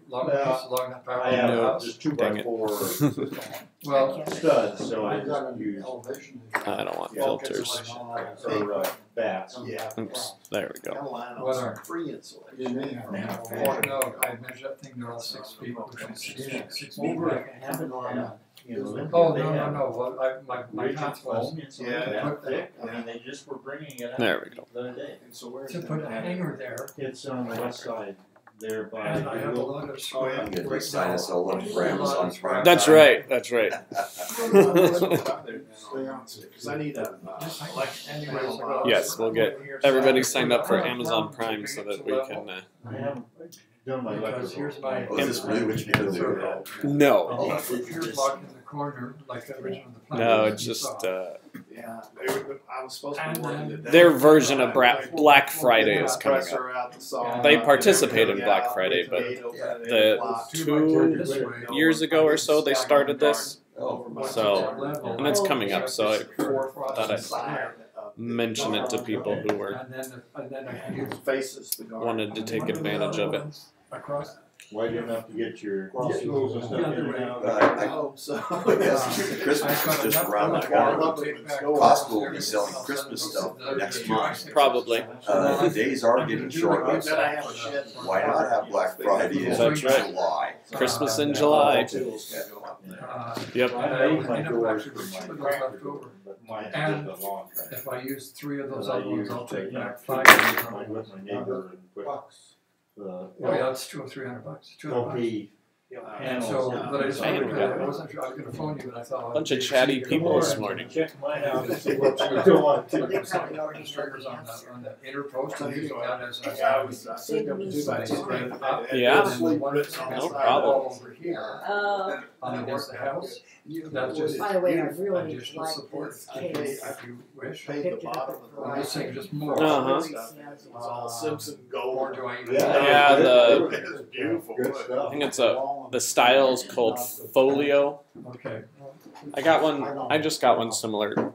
long enough power I in the have house. just 2x4 Well, studs, so I just use I don't want filters. or bats. Yeah. Oops, there we go. what are? Free insulation. No, I measured that thing, they're all 6 feet, which is 6 feet. Oh, no, well, my house was Yeah, put that, I mean, they just were bringing it out There we go. the other day. to put a hanger there, It's on the west side, there by. and I have a lot of square. I'm getting this sinus all up for Amazon Prime. That's right. That's right. Because I need a, Anyways, Yes, we'll get everybody signed up for Amazon Prime so that we can. I haven't done my Because here's my. Oh, is this really what you need to do? No. Oh, here's locked in the corner, like the original. No, it's just yeah, I was supposed to be working today. their version of Black Friday is coming up. up. They participate in Black Friday, but the 2 years ago or so they started this, so and it's coming up. So I thought I'd mention it to people who were wanted to take advantage of it. Across. Why do you have to get your schools and stuff in and out? I hope so. Yes, Christmas is just around the corner. Costco will be selling Christmas stuff next month. Probably. The days are getting short. Why not have Black Friday in That's right. July? Christmas in July. Yep. I use my And doors actually, for my two of those left tractor, over. but mine And is a long tractor. If I use 3 of those I other ones, use, I'll take you know, back 5 mine with my neighbor and put Oh yeah, that's $200 or $300. $200. LP And so, but I just Hang on. I wasn't sure I was going to phone you, but I thought. Bunch of chatty people this morning. check mine out and see what you don't want to. There's triggers on the inner post, I'm using that as a. Yeah. No problem. Over here, against the house, that's just. By the way, I really additional like support this if case. you wish. Paid the bottom of the I'm just saying just more. Uh-huh. It's all Simpson gold. Or do I even? Yeah, It's beautiful. Good stuff. I think it's the style's called Folio. Okay. I got one. I just got one similar.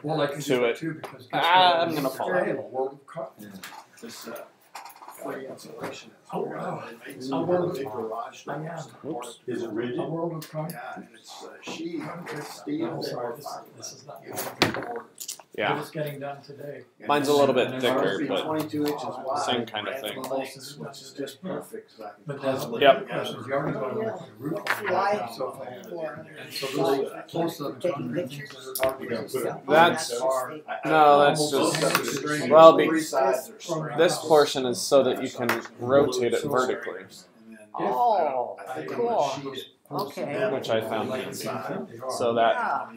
Well, I can To do it. that too because. guess I'm what? gonna fall I out. have a world of cotton. This, free insulation. Oh, wow. It's A world of- big garage I am. doors. Oops. Is it rigid? A world of cotton. Yeah, and it's sheet, it's I'm steel. sorry, this is not. Yeah. It's getting done today. Mine's a little bit thicker, but 22 inches wide. same kind of thing. Which is just perfect. So I can But that's puzzle it Yep. together. questions. You already got to look at the roof on it Why? and so forth. And so those, most of the concrete things that are You gotta put it- That's- are. No, that's almost just straight. well, Three sides are straight. this portion is so that you can rotate it vertically, And then Oh, I think cool. I'm gonna sheet it. Okay. which I found Like handy. inside. So that Yeah.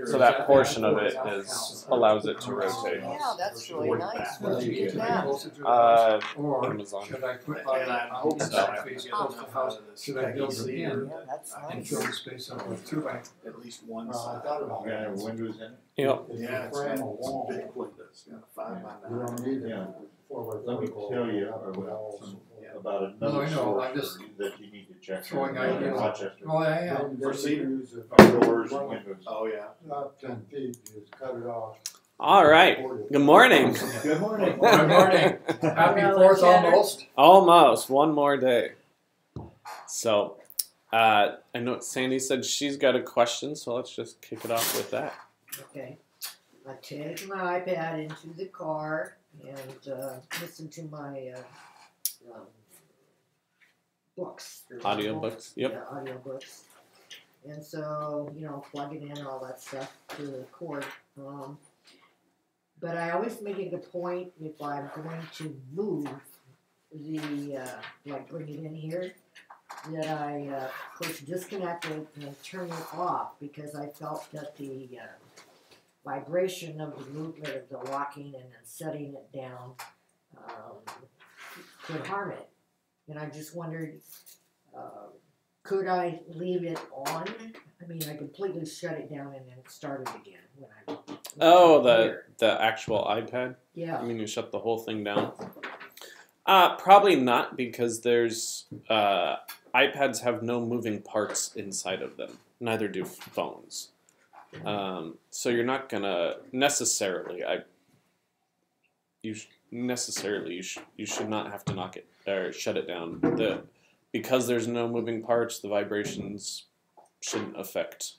so that portion of it is allows it to rotate. Yeah, that's really nice. Where'd you get that? Or Amazon. should I put And I'm hoping that that face close to the house? Should I build it in Yeah, that's and nice. fill the space up with 2x? at least one I side. thought about You gotta have windows in it? Yep. Yeah, it's got big windows, it's got a 5x9. Yeah. Let me tell you about No, another I know, I'm source just that you need to check. throwing out in ideas. Rochester. Oh, I am. For cedar? Doors and windows. Oh, yeah. Not 10 feet, just cut it off. All right. Good morning. Good morning. Good morning. Happy Hello, 4th Shannon. almost. Almost one more day. So, I know Sandy said she's got a question, so let's just kick it off with that. Okay. I take my iPad into the car and listen to my books. Audiobooks. Yep. Yeah, audiobooks. And so, plug it in, all that stuff to the cord. But I always make it a point if I'm going to move bring it in here, that I push disconnect it and turn it off because I felt that the vibration of the movement of the locking and then setting it down could harm it. And I just wondered, could I leave it on? I mean, I completely shut it down and then start it again when I. Oh, the actual iPad? Yeah. I mean, you shut the whole thing down? Probably not, because there's iPads have no moving parts inside of them. Neither do phones. So you're not gonna necessarily. You should not have to knock it or shut it down. because there's no moving parts, the vibrations shouldn't affect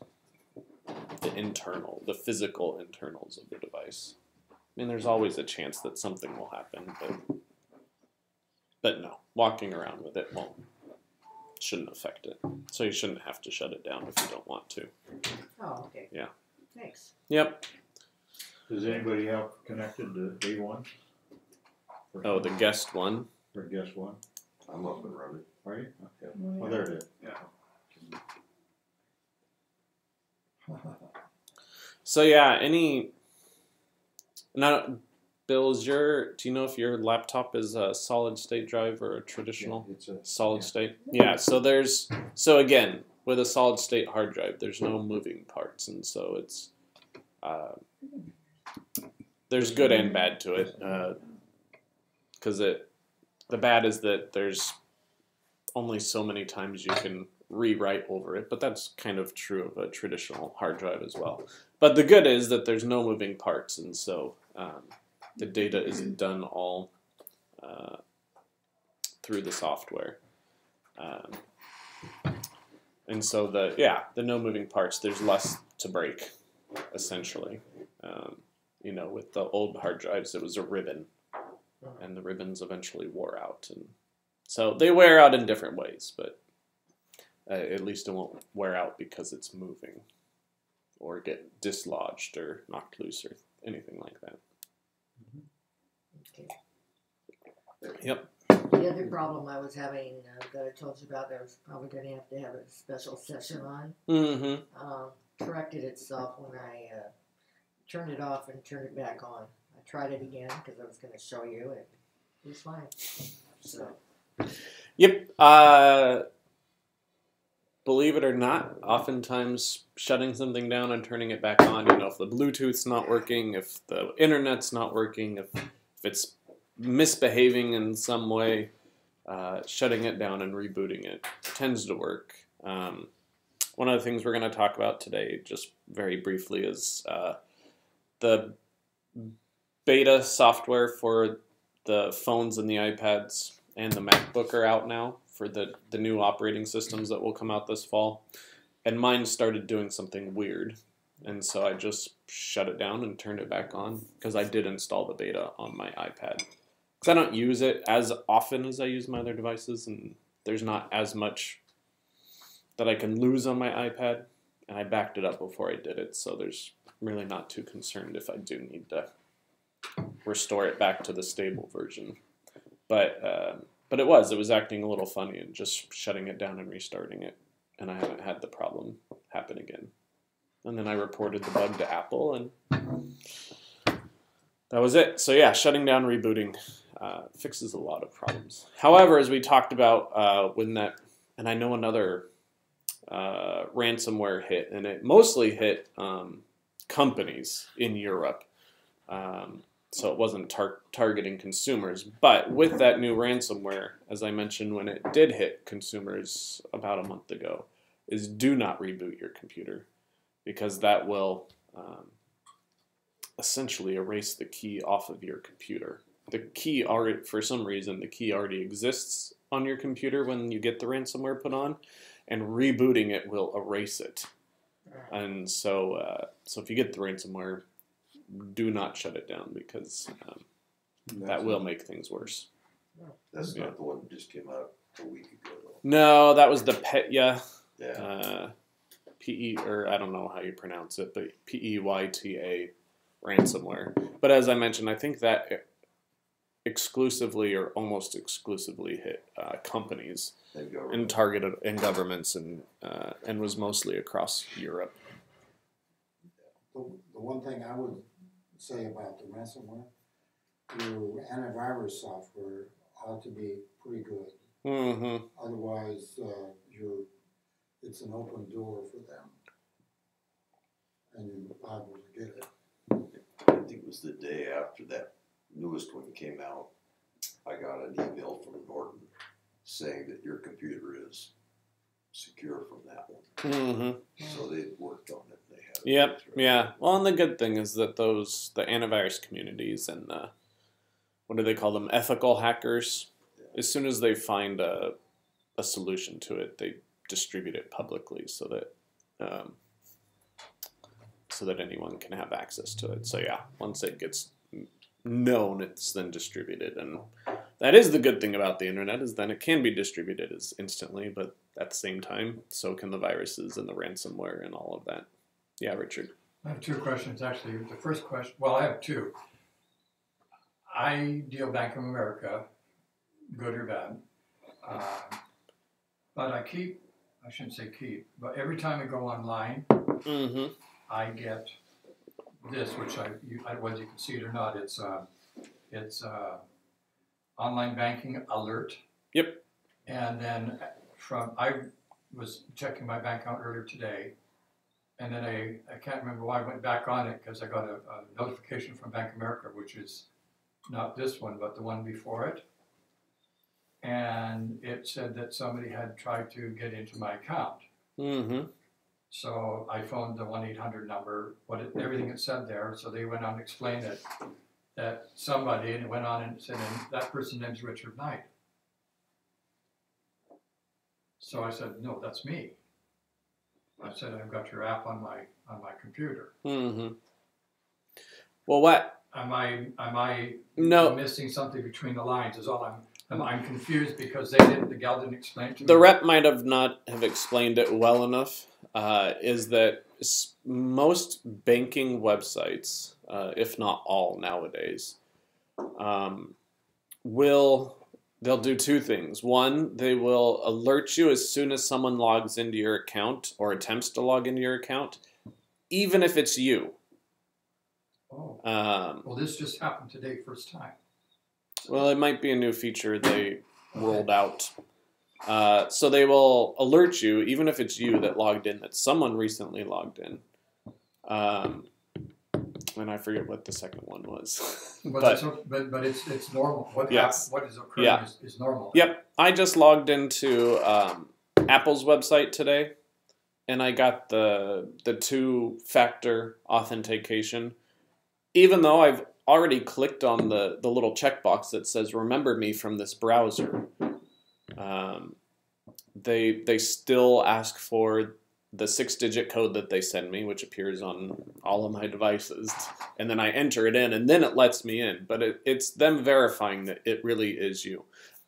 the physical internals of the device. I mean, there's always a chance that something will happen, but no, walking around with it shouldn't affect it. So you shouldn't have to shut it down if you don't want to. Oh, okay. Yeah. Thanks. Yep. Does anybody have connected to A1? Oh, the guest one. Or guest one? I'm up and running. Are you? Okay. Well, there it is. So yeah, now, Bill, do you know if your laptop is a solid state drive or a traditional It's a solid state? Yeah, so again, with a solid state hard drive, there's no moving parts, and so it's, there's good and bad to it, because the bad is that there's only so many times you can rewrite over it, but that's kind of true of a traditional hard drive as well. But the good is that there's no moving parts, and so the data is done all through the software. And so the no moving parts, there's less to break, essentially. You know, with the old hard drives, it was a ribbon, and the ribbons eventually wore out, and so they wear out in different ways, but at least it won't wear out because it's moving or get dislodged or knocked loose or anything like that. Okay. Yep. The other problem I was having that I told you about that I was probably going to have a special session on Mm-hmm. corrected itself when I turned it off and turned it back on. I tried it again because I was going to show you, and it was fine. So. Yep. Believe it or not, oftentimes shutting something down and turning it back on, you know, if the Bluetooth's not working, if the internet's not working, if it's misbehaving in some way, shutting it down and rebooting it tends to work. One of the things we're going to talk about today, just very briefly, is the beta software for the phones and the iPads and the MacBook are out now for the new operating systems that will come out this fall. And mine started doing something weird. And so I just shut it down and turned it back on because I did install the beta on my iPad. Because I don't use it as often as I use my other devices, and there's not as much that I can lose on my iPad. And I backed it up before I did it, so there's really not too concerned if I do need to restore it back to the stable version. But it was acting a little funny, and just shutting it down and restarting it, and I haven't had the problem happen again. And then I reported the bug to Apple, and that was it. So yeah, shutting down, rebooting fixes a lot of problems. However, as we talked about and I know another ransomware hit, and it mostly hit companies in Europe. So it wasn't targeting consumers. But with that new ransomware, as I mentioned when it did hit consumers about a month ago, is do not reboot your computer, because that will essentially erase the key off of your computer. The key already, for some reason, the key already exists on your computer when you get the ransomware put on, and rebooting it will erase it. And so, so if you get the ransomware, do not shut it down, because that will make things worse. That's not the one that just came out a week ago, though. No, that was the PETYA. Yeah. P-E, or I don't know how you pronounce it, but PEYTA ransomware. But as I mentioned, I think that exclusively or almost exclusively hit companies and targeted and governments, and was mostly across Europe. The one thing I would say about the ransomware, your antivirus software ought to be pretty good. Mm-hmm. Otherwise, it's an open door for them, and you're liable to get it. I think it was the day after that newest one came out, I got an email from Norton saying that your computer is secure from that one. Mm-hmm. So they worked on it. They had it. Yep. Yeah. Well, and the good thing is that the antivirus communities and what do they call them? Ethical hackers. As soon as they find a a solution to it. They distribute it publicly so that anyone can have access to it. So yeah, once it gets known, it's then distributed, and that is the good thing about the internet, is then it can be distributed as instantly, but at the same time, so can the viruses and the ransomware and all of that. Yeah, Richard. I have two questions, actually. The first question, well, I have two. I deal Bank of America, good or bad. But I shouldn't say keep, but every time I go online, Mm-hmm. I get this, which whether you can see it or not, it's online banking alert. Yep. And then I was checking my bank account earlier today, and then I can't remember why I went back on it, because I got a notification from Bank of America, which is not this one, but the one before it. And it said that somebody had tried to get into my account. Mm-hmm. So I phoned the 1-800 number, everything it said there. So they went on to explain that somebody, and it went on and said, and that person's name's Richard Knight. So I said, no, that's me. I said, I've got your app on my computer. Mm-hmm. Well, what? Am I No. missing something between the lines? Is all I'm confused, because the gal didn't explain to me. The rep might have not have explained it well enough. Is that most banking websites, if not all nowadays, they'll do two things. One, they will alert you as soon as someone logs into your account or attempts to log into your account, even if it's you. Oh. Well, this just happened today, first time. Well, it might be a new feature they rolled out. So they will alert you, even if it's you that logged in, that someone recently logged in. And I forget what the second one was. But it's normal. What Yes. what is occurring is normal. Yep. I just logged into Apple's website today, and I got the two-factor authentication. Even though I've already clicked on the little checkbox that says "Remember me from this browser," they still ask for the 6-digit code that they send me, which appears on all of my devices, and then I enter it in, and then it lets me in. But it's them verifying that it really is you.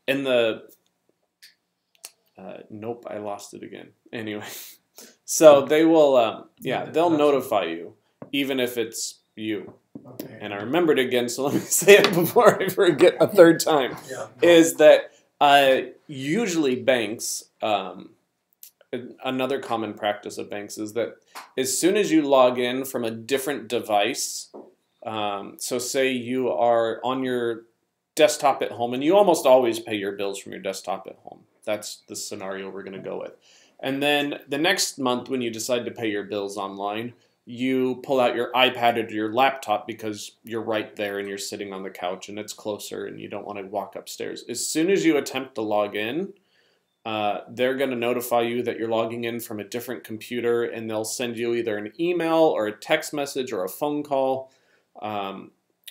And nope, I lost it again. Anyway, so they will, they'll notify you, even if it's you. Okay. And I remembered again, so let me say it before I forget a third time, Yeah. is that usually banks, another common practice of banks is that as soon as you log in from a different device, so say you are on your desktop at home, and you almost always pay your bills from your desktop at home. That's the scenario we're going to go with. And then the next month when you decide to pay your bills online, you pull out your iPad or your laptop because you're right there and you're sitting on the couch and it's closer and you don't want to walk upstairs. As soon as you attempt to log in, they're going to notify you that you're logging in from a different computer, and they'll send you either an email or a text message or a phone call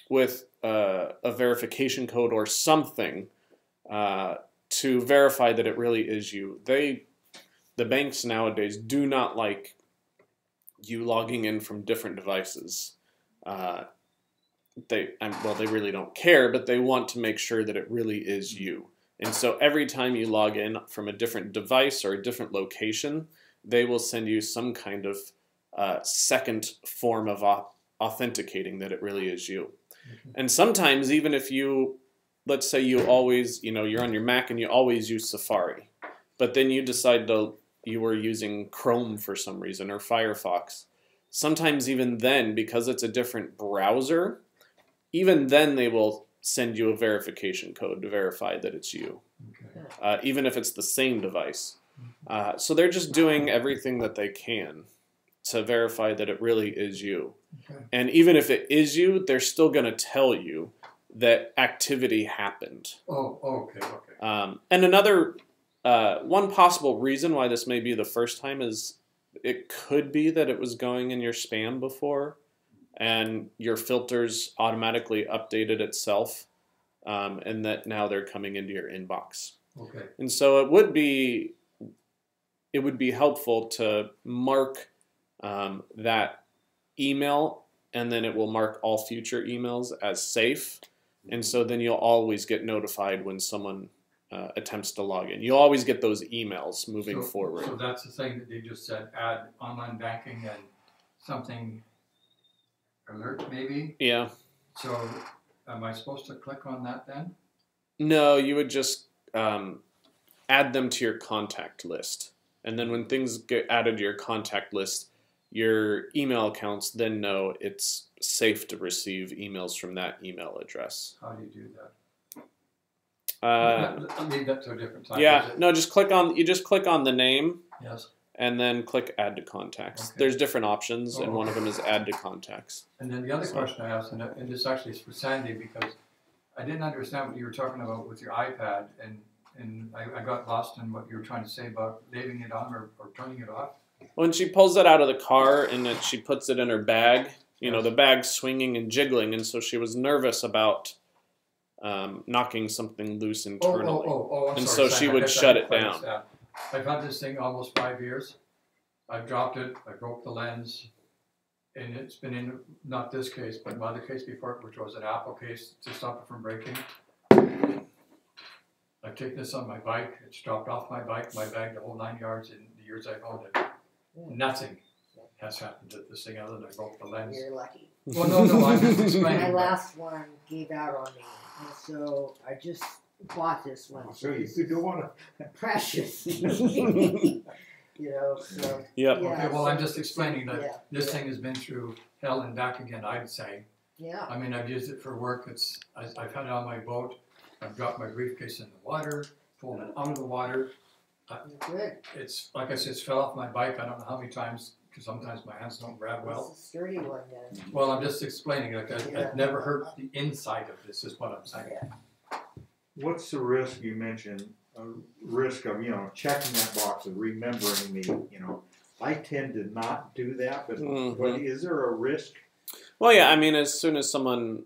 with a verification code or something to verify that it really is you. The banks nowadays do not like you logging in from different devices. They really don't care, but they want to make sure that it really is you. And so every time you log in from a different device or a different location, they will send you some kind of second form of authenticating that it really is you. Mm-hmm. And sometimes even if you, let's say you always, you're on your Mac and you always use Safari, but then you decide you were using Chrome for some reason or Firefox. Sometimes even then, because it's a different browser, even then they will send you a verification code to verify that it's you, even if it's the same device. So they're just doing everything that they can to verify that it really is you. Okay. And even if it is you, they're still going to tell you that activity happened. Oh, okay. And another one possible reason why this may be the first time is it could be that it was going in your spam before, and your filters automatically updated itself, and that now they're coming into your inbox. Okay. And so it would be helpful to mark that email, and then it will mark all future emails as safe. And so then you'll always get notified when someone attempts to log in. You'll always get those emails moving forward. So that's the thing that they just said, add online banking and something alert maybe? Yeah. So am I supposed to click on that then? No, you would just add them to your contact list. And then when things get added to your contact list, your email accounts then know it's safe to receive emails from that email address. How do you do that? Uh, Leave that to a different time. yeah, is it? no, you just click on the name Yes. and then click add to contacts. Okay. There's different options, and Oh, one of okay. them is add to contacts. And then the other question I asked, and this actually is for Sandy, because I didn't understand what you were talking about with your iPad, and I got lost in what you were trying to say about leaving it on or turning it off. When she pulls it out of the car and then she puts it in her bag, you know, Yes. the bag's swinging and jiggling, and so she was nervous about knocking something loose internally. I'm And sorry, so Sam, she I would guess I shut didn't it quite down. understand. I've had this thing almost 5 years. I've dropped it, I broke the lens, and it's been in, not this case, but my other case before, which was an Apple case to stop it from breaking. I've taken this on my bike, it's dropped off my bike, my bag, the whole 9 yards in the years I've owned it. Nothing has happened to this thing other than I broke the lens. You're lucky. Well, no, I'm just explaining. My but- last one gave out on me, and so I just bought this one. So you don't wanna. Precious. You know, so. Yep. Yeah, Okay, well, I'm so- just explaining that yeah, this yeah. thing has been through hell and back again, I'd say. Yeah, I mean, I've used it for work, I've had it on my boat, I've dropped my briefcase in the water, pulled it out of the water. good. It's, like I said, it's fell off my bike, I don't know how many times, because sometimes my hands don't grab well. It's a sturdy one then. Well, I'm just explaining, like, Yeah. I've never hurt the inside of this, is what I'm saying. Yeah. What's the risk you mentioned, risk of, checking that box of remembering me, I tend to not do that, but is there a risk? Well, yeah, I mean, as soon as someone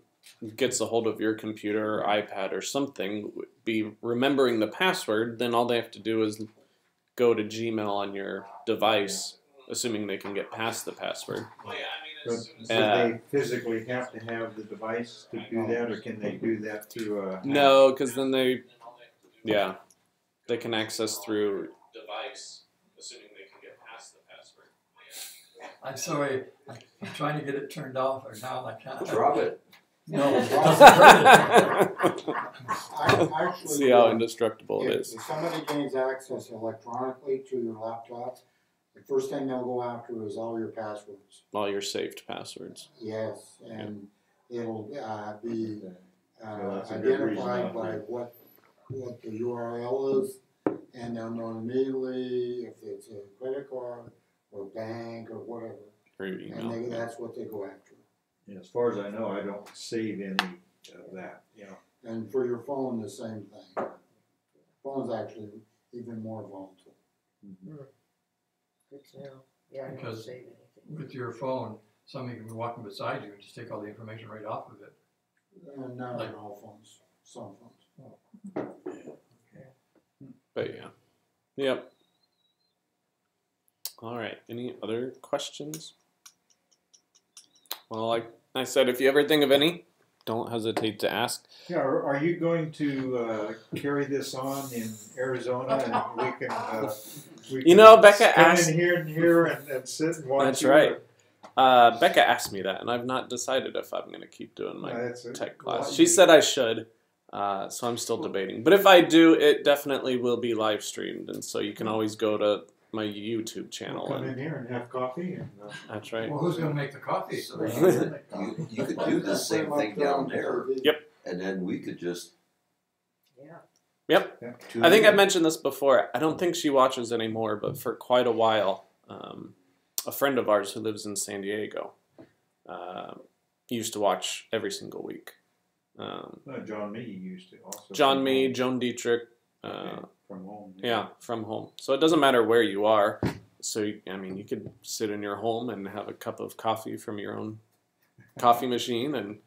gets a hold of your computer or iPad or something, be remembering the password, then all they have to do is go to Gmail on your device, assuming they can get past the password. Do they physically have to have the device to do that, or can they do that through a? No, because then they can access through device, assuming they can get past the password. I'm sorry, I'm trying to get it turned off, or now I can't. Drop it. No, it doesn't hurt. Actually, See how indestructible it if is. somebody gains access electronically to your laptop, the first thing they'll go after is all your passwords. All your saved passwords. Yes, and it'll be that's a good reason identified not by to. what the URL is, and they'll know immediately if it's a credit card or bank or whatever, Or your and email. that's what they go after. Yeah, as far as I know, I don't save any of that, And for your phone, the same thing. Phone's actually even more volatile. Good to know. Yeah, I don't Because- save anything. With your phone, somebody can be walking beside you and just take all the information right off of it. And not on all phones, some phones. But yeah. Yep. All right. Any other questions? Well, like I said, if you ever think of any, don't hesitate to ask. Yeah, are you going to carry this on in Arizona, and we can? You know, Becca come asked- in here and sit and watch. That's you, right. Becca asked me that, and I've not decided if I'm going to keep doing my That's it. tech class. She said I should, so I'm still debating. But if I do, it definitely will be live streamed, and so you can always go to my YouTube channel. Come in And, here and have coffee. And, that's right. Well, who's gonna make the coffee? So you could do the same thing down there, Yep. and then we could just. Yeah. Yep. tune I think in. I mentioned this before. I don't think she watches anymore, but for quite a while, a friend of ours who lives in San Diego used to watch every single week. John Mee used to also. John from Mee, home. Joan Dietrich, From home. yeah, from home. So it doesn't matter where you are. So, I mean, you could sit in your home and have a cup of coffee from your own coffee machine and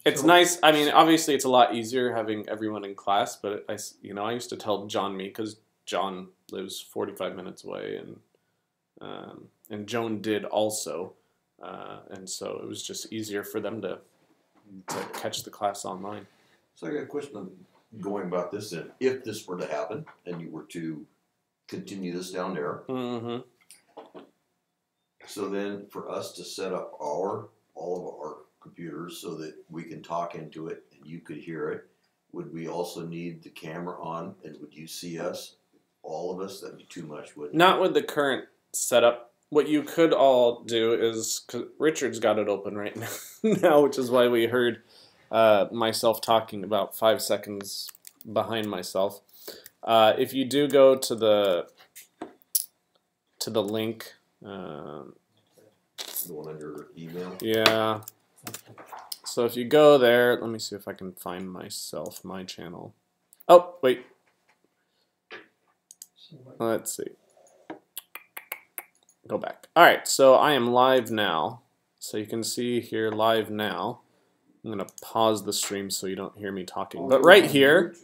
It's So- nice. I mean, obviously, it's a lot easier having everyone in class. But I used to tell John because John lives 45 minutes away, and Joan did also, and so it was just easier for them to catch the class online. So I got a question on going about this then. If this were to happen and you were to continue this down there, Mm-hmm. so then for us to set up all of our computers so that we can talk into it and you could hear it, would we also need the camera on and would you see us, all of us? That'd be too much, wouldn't it? Not with the current setup. What you could all do is, cause Richard's got it open right now, which is why we heard myself talking about 5 seconds behind myself. If you do go to the link, The one on your email? yeah. So if you go there, let me see if I can find my channel. Oh, wait. So what- Let's see. Go back. All right, so I am live now. So you can see here live now. I'm going to pause the stream so you don't hear me talking. But right here,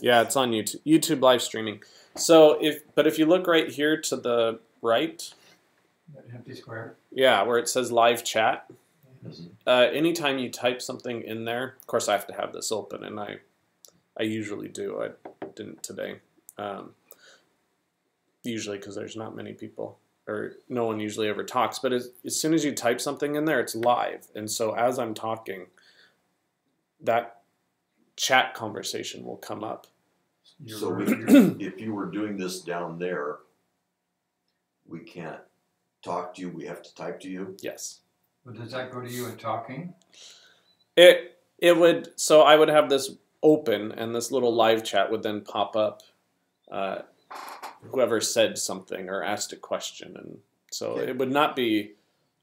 yeah, it's on YouTube. YouTube live streaming. So if you look right here to the right, That empty square. yeah, where it says live chat, Mhm. anytime you type something in there, of course I have to have this open, and I usually do. I didn't today. Usually because there's not many people, or no one usually ever talks. But as soon as you type something in there, it's live. And so as I'm talking, that chat conversation will come up. So if you were doing this down there, we can't talk to you, we have to type to you? Yes. But does that go to you in talking? It would, so I would have this open, and this little live chat would then pop up. Whoever said something or asked a question, and so it would not be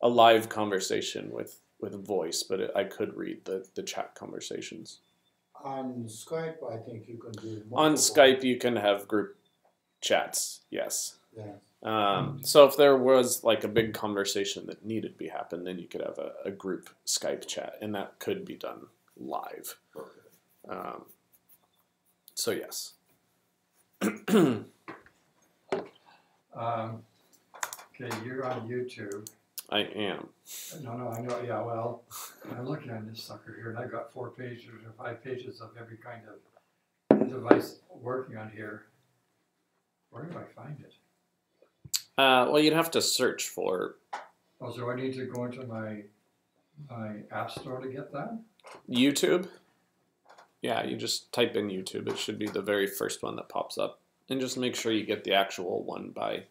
a live conversation with voice, but I could read the chat conversations. On Skype, I think you can do multiple. On Skype, you can have group chats. Yes. Yeah. So if there was like a big conversation that needed to be happen, then you could have a group Skype chat, and that could be done live. So yes. Okay, you're on YouTube. I am. No, I know, yeah, well, I'm looking at this sucker here, and I've got 4 pages or 5 pages of every kind of device working on here. Where do I find it? Well, you'd have to search for Oh, so I need to go into my app store to get that? YouTube. Yeah, you just type in YouTube. It should be the very first one that pops up. And just make sure you get the actual one by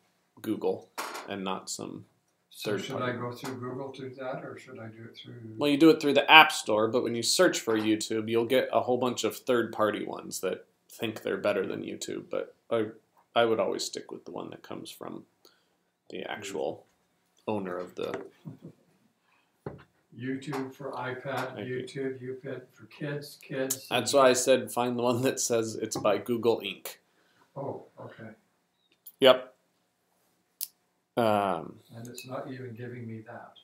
Google and not some So third should party. I go through Google to that, or should I do it through? Well, you do it through the App Store, but when you search for YouTube, you'll get a whole bunch of third-party ones that think they're better than YouTube. But I would always stick with the one that comes from the actual owner of the... YouTube for iPad, Thank you. YouTube for kids. That's why I said find the one that says it's by Google Inc. Oh, okay. Yep. And it's not even giving me that.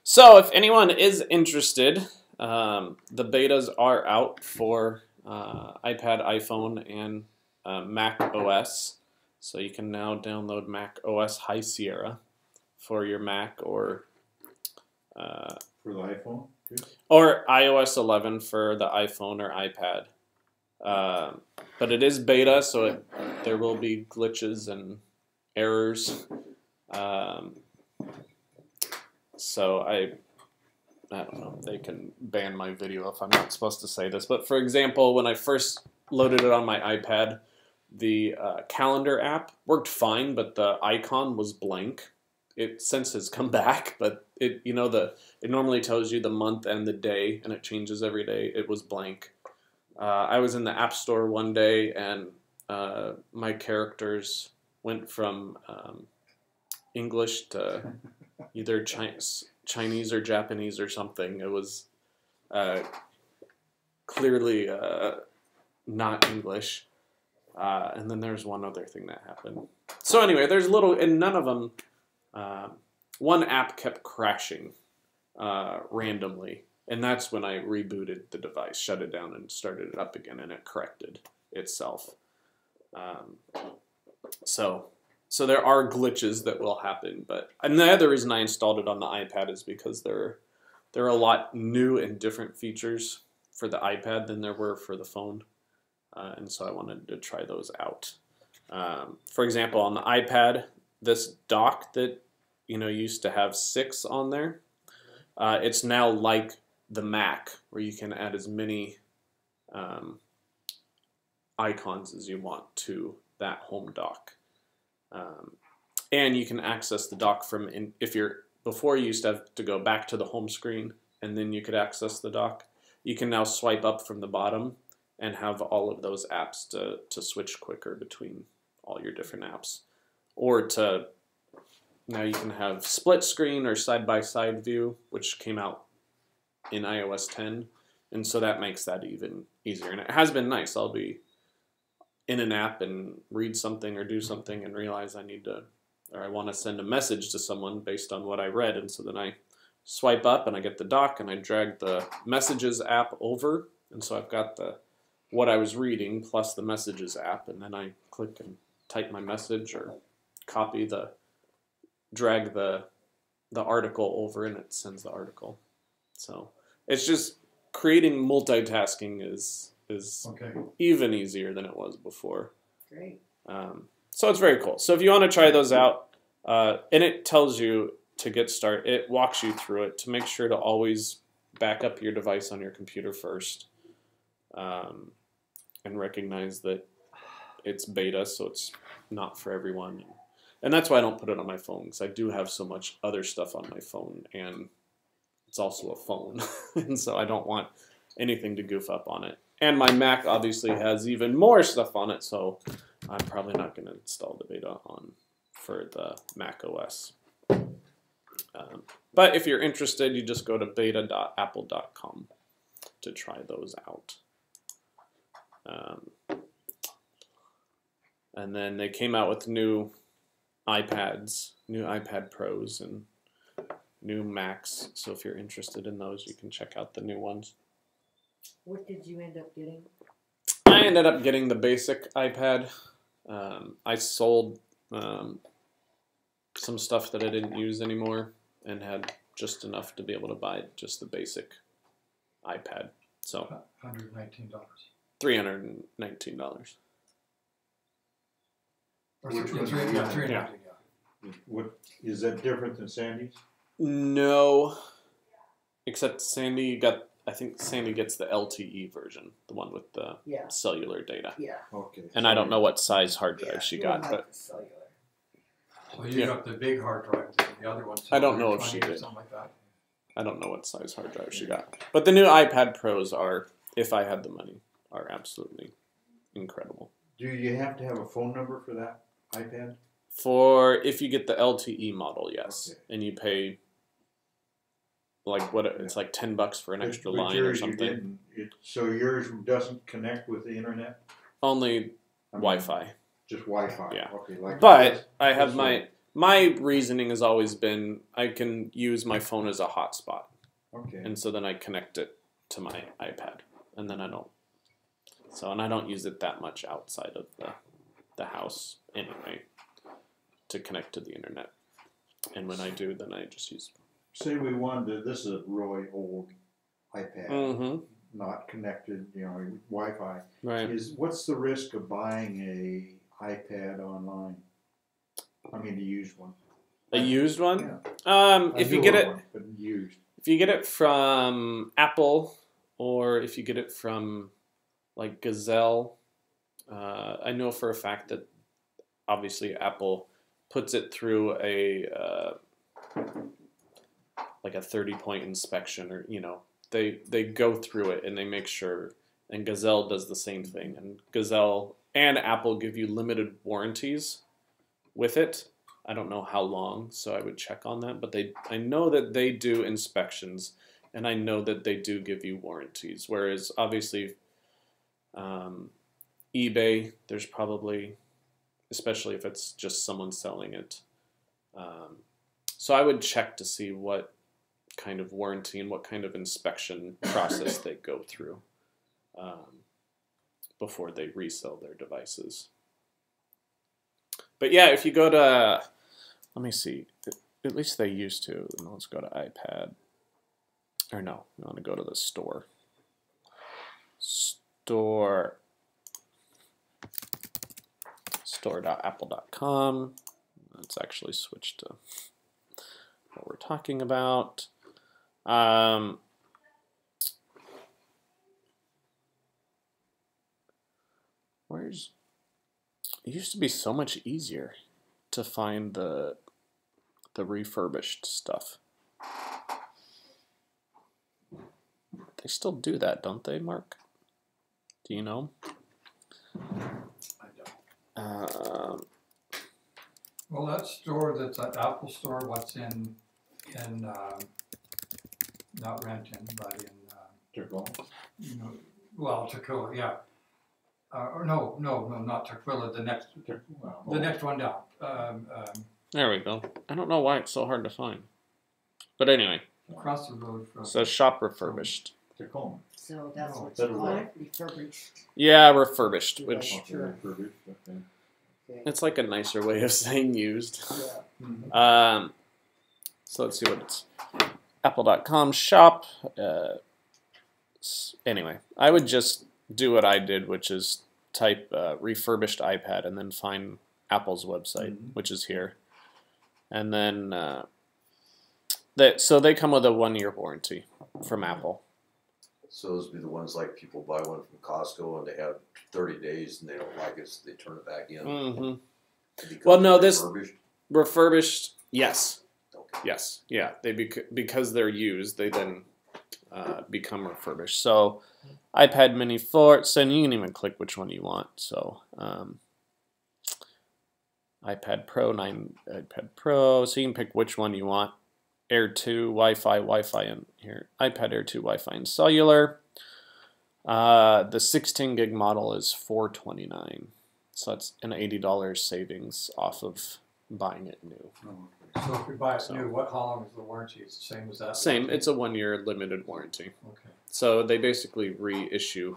So if anyone is interested, the betas are out for iPad, iPhone, and Mac OS. So you can now download Mac OS High Sierra for your Mac or For the iPhone? Good. or iOS 11 for the iPhone or iPad. But it is beta, so there will be glitches and errors. So I don't know, they can ban my video if I'm not supposed to say this. But for example, when I first loaded it on my iPad, the calendar app worked fine, but the icon was blank. It since has come back, but it it normally tells you the month and the day, and it changes every day. It was blank. I was in the App Store one day, and my characters went from English to either Chinese or Japanese or something. It was clearly not English. And then there's one other thing that happened. So anyway, there's and none of them, one app kept crashing randomly. And that's when I rebooted the device, shut it down, and started it up again, and it corrected itself. So there are glitches that will happen, and the other reason I installed it on the iPad is because there are a lot new and different features for the iPad than there were for the phone, and so I wanted to try those out. For example, on the iPad, this dock that used to have 6 on there, it's now like the Mac, where you can add as many icons as you want to that home dock. And you can access the dock from before you used to have to go back to the home screen and then you could access the dock. You can now swipe up from the bottom and have all of those apps to switch quicker between all your different apps. Or now you can have split screen or side-by-side view, which came out in iOS 10. And so that makes that even easier. And it has been nice. I'll be in an app and read something or do something and realize I want to send a message to someone based on what I read. And so then I swipe up and I get the dock and I drag the messages app over. And so I've got what I was reading plus the messages app. And then I click and type my message or drag the article over and it sends the article. So it's just creating multitasking is Okay. even easier than it was before. Great. So it's very cool. So if you want to try those out, and it tells you to get started, it walks you through it to make sure to always back up your device on your computer first, and recognize that it's beta, so it's not for everyone. And that's why I don't put it on my phone, because I do have so much other stuff on my phone, and it's also a phone, and so I don't want anything to goof up on it. And my Mac obviously has even more stuff on it, so I'm probably not going to install the beta for the Mac OS. But if you're interested, you just go to beta.apple.com to try those out. And then they came out with new iPads, new iPad Pros, and new Macs. So if you're interested in those, you can check out the new ones. What did you end up getting? I ended up getting the basic iPad. I sold some stuff that I didn't use anymore and had just enough to be able to buy just the basic iPad. So $119. $319. Or Which one? $319, Yeah. What, is that different than Sandy's? No, except I think Sandy gets the LTE version, the one with the Yeah. cellular data. Yeah. Okay. And I don't know what size hard drive Yeah, she you got, don't but have the cellular. Well, you Yeah. got the big hard drive, the other one's I don't know if she 120 or did. something like that. I don't know what size hard drive she got. But the new iPad Pros are, if I had the money, are absolutely incredible. Do you have to have a phone number for that iPad? For if you get the LTE model, yes, Okay. and you pay it's like $10 for an extra But line or yours, you something. didn't. So yours doesn't connect with the internet? Only I mean, Wi-Fi. Just Wi-Fi. Yeah. Okay. Like But I have this my reasoning has always been I can use my phone as a hotspot, Okay. and so then I connect it to my iPad, and then I don't use it that much outside of the house anyway to connect to the internet. And when I do, then I just use. Say we wanted this is a really old iPad, Mm-hmm. not connected, Wi-Fi. Right. What's the risk of buying a iPad online? I mean, a used one. A used one? Yeah. If A you get newer it, one, but used. if you get it from Apple, or if you get it from like Gazelle, I know for a fact that obviously Apple puts it through a 30-point inspection, or they go through it and they make sure. And Gazelle does the same thing. And Gazelle and Apple give you limited warranties with it. I don't know how long, so I would check on that. But I know that they do inspections, and I know that they do give you warranties. Whereas obviously, eBay, there's probably, especially if it's just someone selling it. So I would check to see what kind of warranty and what kind of inspection process they go through before they resell their devices. But yeah, if you go to, let me see, at least they used to. Let's go to iPad. Or no, we want to go to the store. Store.apple.com. Let's actually switch to what we're talking about. It used to be so much easier to find the refurbished stuff. They still do that, don't they, Mark? Do you know? I don't. Well, that store that's an Apple store, what's in not Renton, but in, Tacoma, yeah. Or no, not Tukwila, the next one down. There we go. I don't know why it's so hard to find. But anyway. Across the road from. So shop refurbished. Tacoma. So that's No, what better you call way. it, refurbished. Yeah, refurbished, which Yeah, sure. Refurbished, okay. Okay. it's like a nicer way of saying used. Yeah. So let's see what it's. Apple.com shop. Anyway, I would just do what I did, which is type refurbished iPad and then find Apple's website, which is here. And then so they come with a 1-year warranty from Apple. So those would be the ones like people buy one from Costco and they have 30 days and they don't like it, so they turn it back in. Mm-hmm. Because Well, no, it's this refurbished, yes, Okay. yes, yeah. They because they're used, they then become refurbished. So iPad Mini 4, so you can even click which one you want. So iPad Pro 9, iPad Pro. So you can pick which one you want. Air 2, Wi-Fi in here. iPad Air 2, Wi-Fi and cellular. The 16 gig model is $429. So that's an $80 savings off of buying it new. So if we buy it new, how long is the warranty? It's the same as that? Same, it's a 1-year limited warranty. Okay. So they basically reissue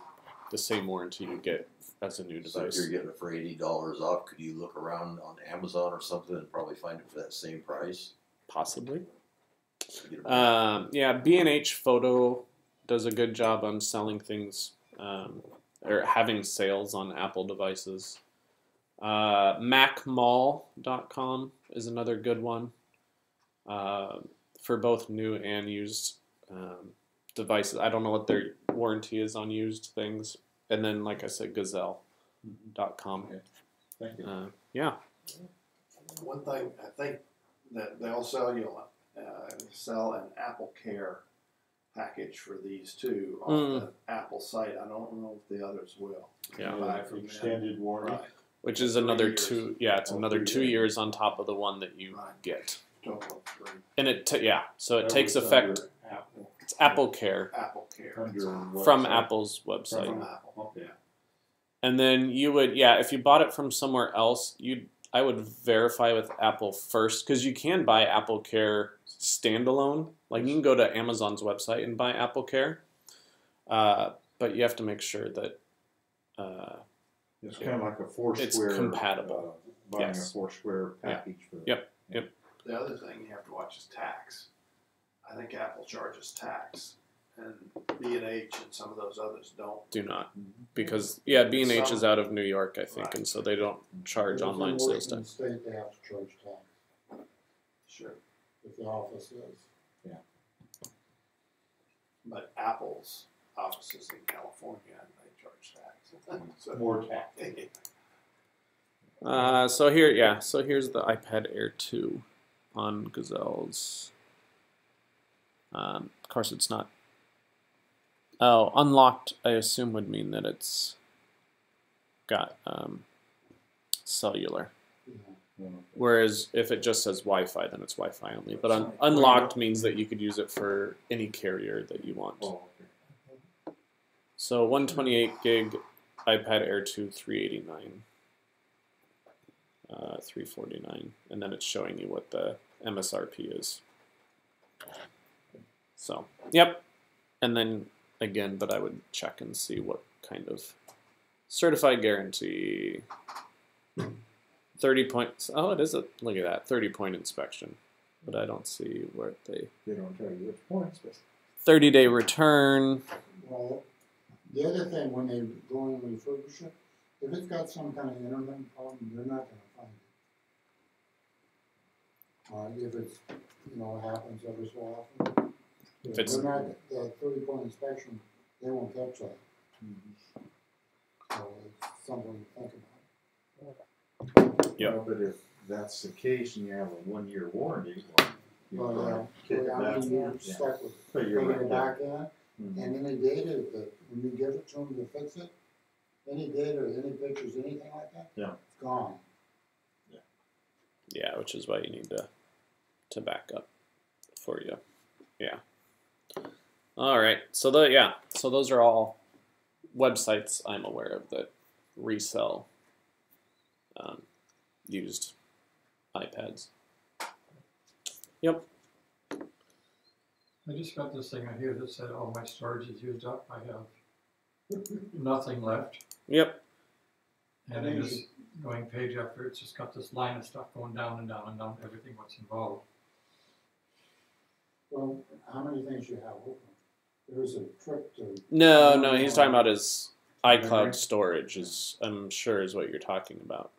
the same warranty you get as a new So if device. you're getting it for $80 off, could you look around on Amazon or something and probably find it for that same price? Possibly. Get it Yeah, B&H Photo does a good job on selling things or having sales on Apple devices. MacMall.com is another good one for both new and used devices. I don't know what their warranty is on used things. And then, like I said, Gazelle.com. Okay. Thank you. Yeah. One thing, I think that they'll sell you sell an Apple Care package for these two on the Apple site. I don't know if the others will. Yeah. Buy from them. Extended warranty. Right. Which is 3 another years. 2. Yeah, it's another 2 years on top of the one that you Right. get. Total of 3. And so it That takes was effect. under Apple. It's Apple Care Apple Care. Under what from site? Apple's website. From Apple. Okay. And then you would, if you bought it from somewhere else, I would verify with Apple first, because you can buy Apple Care standalone. Like you can go to Amazon's website and buy Apple Care, but you have to make sure that It's kind of like a Foursquare. it's compatible. Buying Yes. a Foursquare package for. Yep. The other thing you have to watch is tax. I think Apple charges tax, and B&H and some of those others don't. Do not, because B&H Some- is out of New York, I think, Right. and so they don't charge If you're online working sales in tax. the state, they have to charge tax, Sure. if the office is. But Apple's offices in California, and they charge tax. So, More tax. So here's the iPad Air 2 on Gazelle's. Of course, it's not. Oh, unlocked, I assume would mean that it's got cellular. Whereas if it just says Wi-Fi, then it's Wi-Fi only. But unlocked means that you could use it for any carrier that you want. Oh, okay. So 128 gig iPad Air 2, 389. 349, and then it's showing you what the MSRP is. So, yep. And then again, but I would check and see what kind of certified guarantee. 30 points. Oh, it is a, look at that, 30-point inspection. But I don't see where They don't tell you which points, but 30-day return. Well, the other thing, when they go and refurbish it, if it's got some kind of intermittent problem, they're not gonna find it. If it's, happens every so often. If it's- They're not, that 30-point inspection, they won't catch that. So it's something to think about. Yep. Well, but if that's the case and you have a 1-year warranty, well, But, you're kick it I back. mean, you're Yeah. stuck with But you're putting right, it yeah. back in, Mhm. and any data that, when you give it to them to fix it, any data, any pictures, anything like that, Yeah. it's gone. Yeah, which is why you need to back up for you. Yeah. All right. So those are all websites I'm aware of that resell used iPads. Yep. I just got this thing on here that said, "Oh, my storage is used up. I have nothing left." Yep. And I'm just going page after, it's just got this line of stuff going down and down and down, everything what's involved. Well, how many things you have open? There's a trick to. No, he's talking about his Memory? iCloud storage. I'm sure is what you're talking about.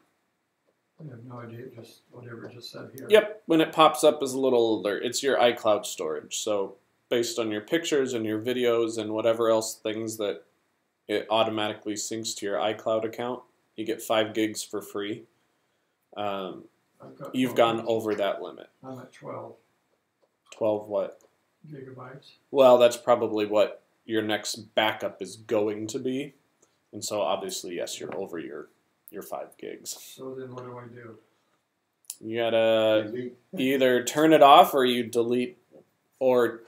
I have no idea, just whatever it just said here. Yep, when it pops up as a little alert, it's your iCloud storage. So based on your pictures and your videos and whatever else things that it automatically syncs to your iCloud account, you get 5 gigs for free. I've got You've 12 gone over that limit. I'm at 12 12 what? gigabytes. Well, that's probably what your next backup is going to be. And so obviously, yes, you're over your 5 gigs. So then what do I do? You gotta Delete. either turn it off or you delete or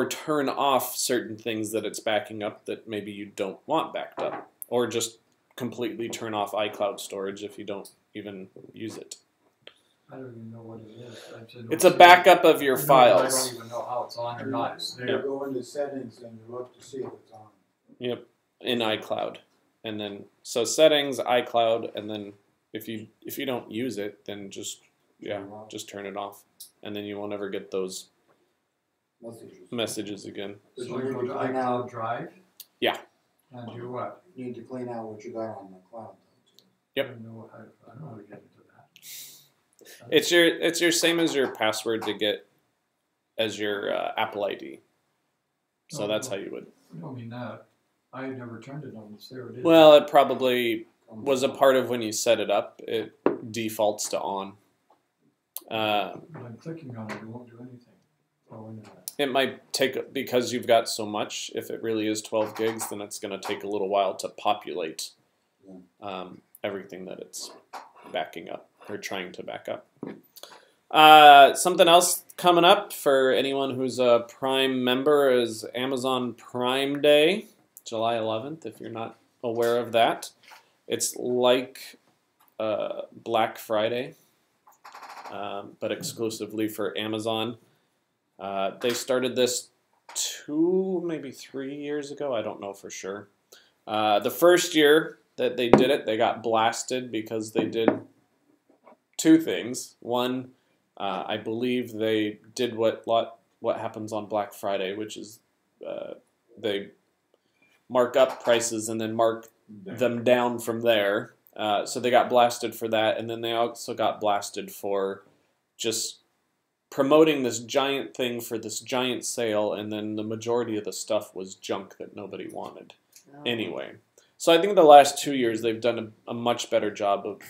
turn off certain things that it's backing up that maybe you don't want backed up, or just completely turn off iCloud storage if you don't even use it. I don't even know what it is. I said, It's a backup of your I files. don't even know how it's on or not. It's You there. go into settings and you look to see if it's on. Yep, in iCloud, and then so settings, iCloud, and then if you don't use it, then just turn it off, and then you won't ever get those messages again. But So you I need go to to clean iCloud out, Drive? Yeah. And do what? you need to clean out what you got on the cloud. Yep. I don't know how to get into that. It's your same as your password to get as your Apple ID. So that's how you would. I don't mean that. I had never turned it on. It's there it is. Well, it probably was a part of when you set it up. It defaults to on. When I'm clicking on it, it won't do anything. Oh, wait a minute. It might take, because you've got so much, if it really is 12 gigs, then it's going to take a little while to populate everything that it's backing up or trying to back up. Something else coming up for anyone who's a Prime member is Amazon Prime Day, July 11th, if you're not aware of that. It's like Black Friday, but exclusively for Amazon. They started this 2, maybe 3 years ago. I don't know for sure. The first year that they did it, they got blasted because they did 2 things. One, I believe they did what happens on Black Friday, which is they mark up prices and then mark them down from there. So they got blasted for that, and then they also got blasted for just promoting this giant thing for this giant sale, and then the majority of the stuff was junk that nobody wanted anyway. So I think the last 2 years they've done a much better job of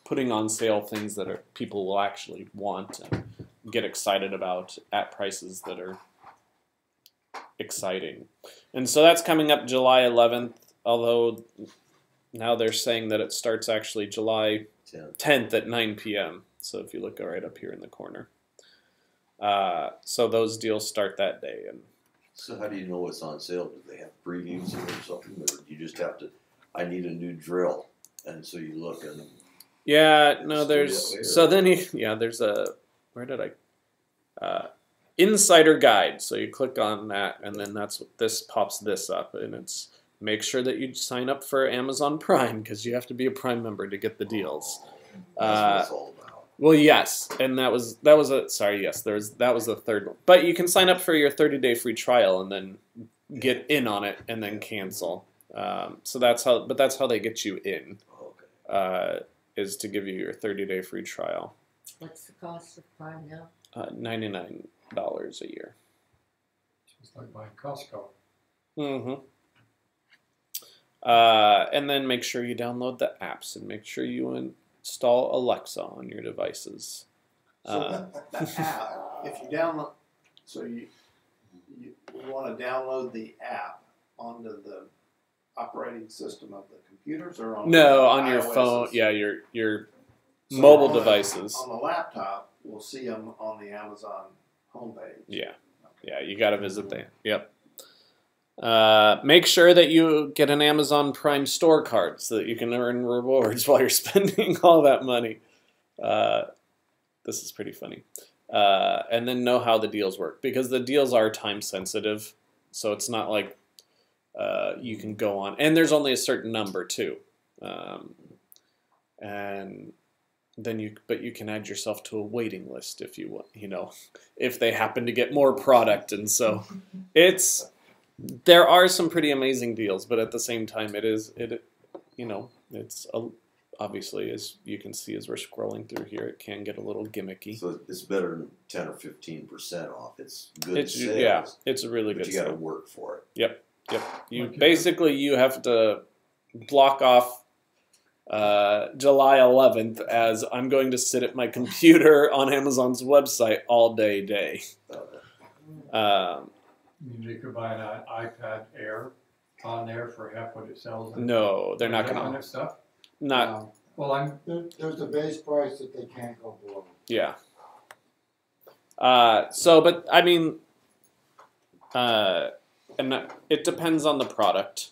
putting on sale things that people will actually want and get excited about at prices that are exciting. And so that's coming up July 11th, although now they're saying that it starts actually July 10th at 9 p.m. So if you look right up here in the corner. So those deals start that day. And So how do you know what's on sale? Do they have previews or something, or do you just have to? I need a new drill, and so you look and. yeah, no, Just do there's that later. so then there's a where did I? insider guide. So you click on that, and then that's what this pops this up, and it's make sure that you sign up for Amazon Prime because you have to be a Prime member to get the deals. That's what it's all about. Well, yes, and that was a sorry, yes, that was the third one. But you can sign up for your 30-day free trial and then get in on it and then cancel. So that's how they get you in. Okay. Is to give you your 30-day free trial. What's the cost of Prime now? $99 a year. It's like buying Costco. Mm-hmm. And then make sure you download the apps and make sure you install Alexa on your devices. So the app, if you download, so you want to download the app onto the operating system of the computers or on on your iOS's? phone. Yeah, your So mobile on the- devices. On the laptop, we'll see them on the Amazon homepage. Yeah, you got to visit that. Yep. Make sure that you get an Amazon Prime store card so that you can earn rewards while you're spending all that money. This is pretty funny. And then know how the deals work because the deals are time sensitive, so it's not like you can go on. And there's only a certain number too, and then you can add yourself to a waiting list if you want. If they happen to get more product, and so there are some pretty amazing deals, but at the same time, it's obviously, as you can see as we're scrolling through here, it can get a little gimmicky. So it's better than 10 or 15% off. It's good It's sales. it's a really But good you got to sale. work for it. Yep. You Okay. basically you have to block off July 11th as I'm going to sit at my computer on Amazon's website all day. You could buy an iPad Air on there for half what it sells. No, they're not That going kind to. of stuff. Not Well, There's a base price that they can't go below. yeah. But I mean, and it depends on the product.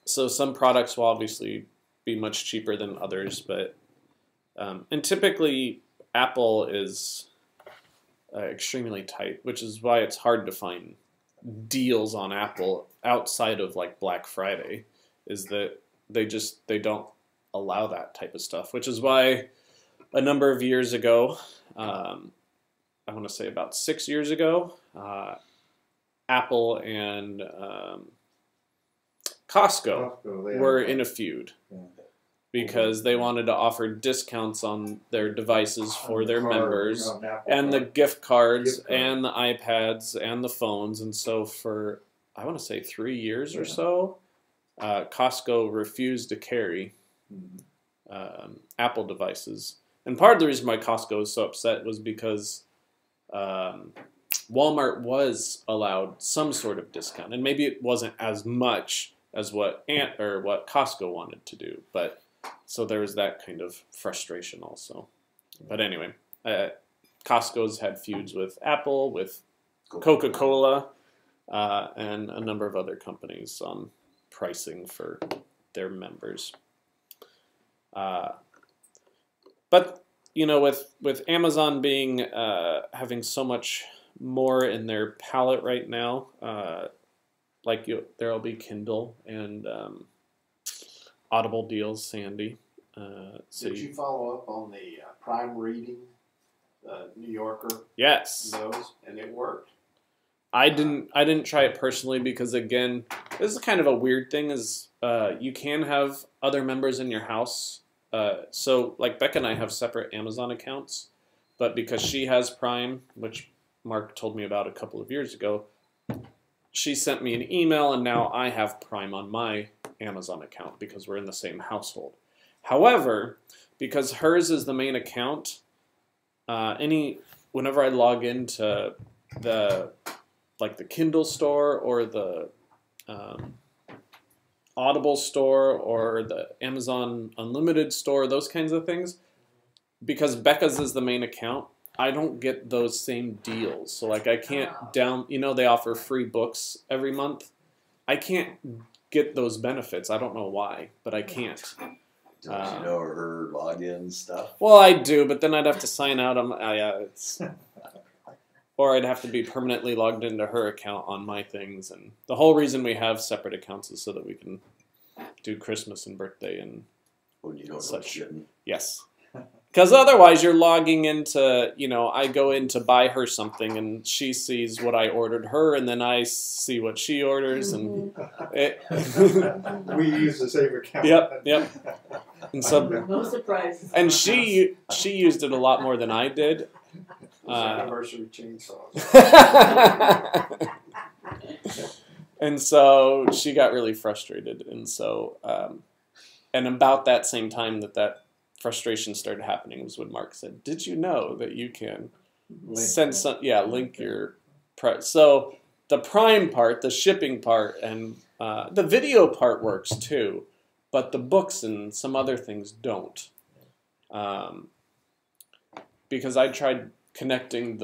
So some products will obviously be much cheaper than others, but and typically Apple is extremely tight, which is why it's hard to find deals on Apple outside of like Black Friday. Is that they don't allow that type of stuff, which is why a number of years ago, I want to say about 6 years ago, Apple and Costco were in a feud because they wanted to offer discounts on their devices for their members and the gift cards and the iPads and the phones. And so for, I want to say 3 years or so, Costco refused to carry Apple devices. And part of the reason why Costco was so upset was because Walmart was allowed some sort of discount, and maybe it wasn't as much as what Costco wanted to do, but so there was that kind of frustration also. But anyway, Costco's had feuds with Apple, with Coca-Cola, and a number of other companies on pricing for their members. But with Amazon being having so much more in their palette right now, there'll be Kindle and Audible deals, Sandy. Did you follow up on the Prime Reading, New Yorker? Yes, Those, and it worked. I didn't try it personally because again, this is kind of a weird thing. Is you can have other members in your house. So like Becca and I have separate Amazon accounts, but because she has Prime, which Mark told me about a couple of years ago, she sent me an email and now I have Prime on my Amazon account because we're in the same household. However, because hers is the main account, whenever I log into the Kindle store or the Audible store or the Amazon Unlimited store, those kinds of things, because Becca's is the main account, I don't get those same deals. So like I can't they offer free books every month. I can't get those benefits. I don't know why, but I can't. Don't you know her login stuff? Well, I do, but then I'd have to sign out. or I'd have to be permanently logged into her account on my things. And the whole reason we have separate accounts is so that we can do Christmas and birthday and When you don't know such. shitting. Yes. Because otherwise you're logging into, I go in to buy her something and she sees what I ordered her and then I see what she orders and it, We use the same account. Yep. And so, No surprises. and she used it a lot more than I did. Anniversary chainsaws. And so she got really frustrated. And so, and about that same time that frustration started happening was when Mark said, "Did you know that you can link your so the Prime part, the shipping part, and the video part works too, but the books and some other things don't. Because I tried connecting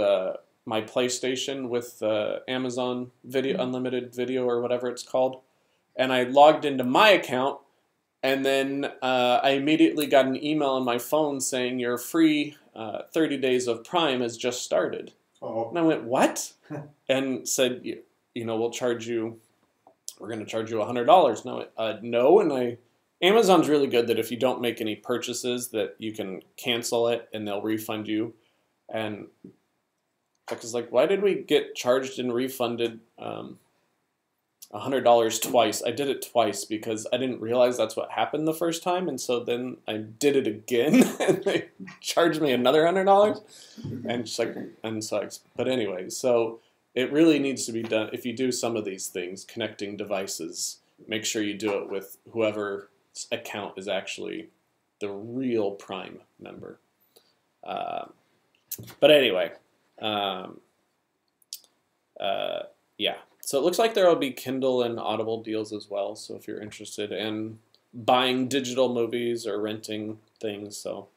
my PlayStation with the Amazon Video Unlimited Video or whatever it's called, and I logged into my account. And then I immediately got an email on my phone saying your free 30 days of Prime has just started. Oh. And I went, what? And said, we're going to charge you $100. Now, no. And Amazon's really good that if you don't make any purchases that you can cancel it and they'll refund you. And I was like, why did we get charged and refunded $100 twice? I did it twice because I didn't realize that's what happened the first time, and so then I did it again, and they charged me another $100. And just but anyway, so it really needs to be done. If you do some of these things, connecting devices, make sure you do it with whoever's account is actually the real Prime member. But anyway, yeah. So it looks like there will be Kindle and Audible deals as well. So if you're interested in buying digital movies or renting things, so